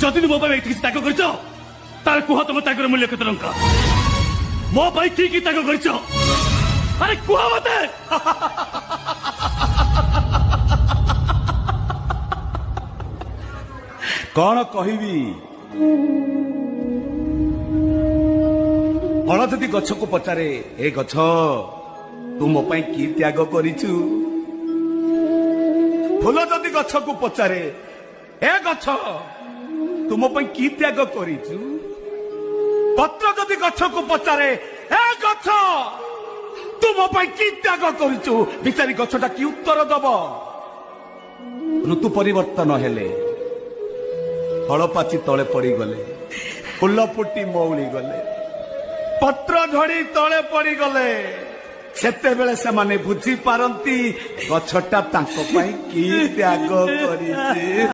जदि मो एति किसी त्याग कर तार कुह तुम त्यागर मूल्य केते टंका मो कि त्याग कर अरे कुह मते कौन कहबी फल जदि गछ को पचारे ए गछ तू मो कि त्याग करिछु फूल जदि गछ को पचारे ए गछ तू मो कि त्याग करिछु पत्र जदि गछ को पचारे ए गछ तू मो कि त्याग करिछु बिचारी गछटा कि उत्तर दब ऋतु परिवर्तन हेले फल पाची तले पड़ी गले फूल फुटी मौली गले पत्र झड़ी तले पड़ी गले सेते बेले से माने बुझी पारंती गछटा तांको पई की त्याग करिछि।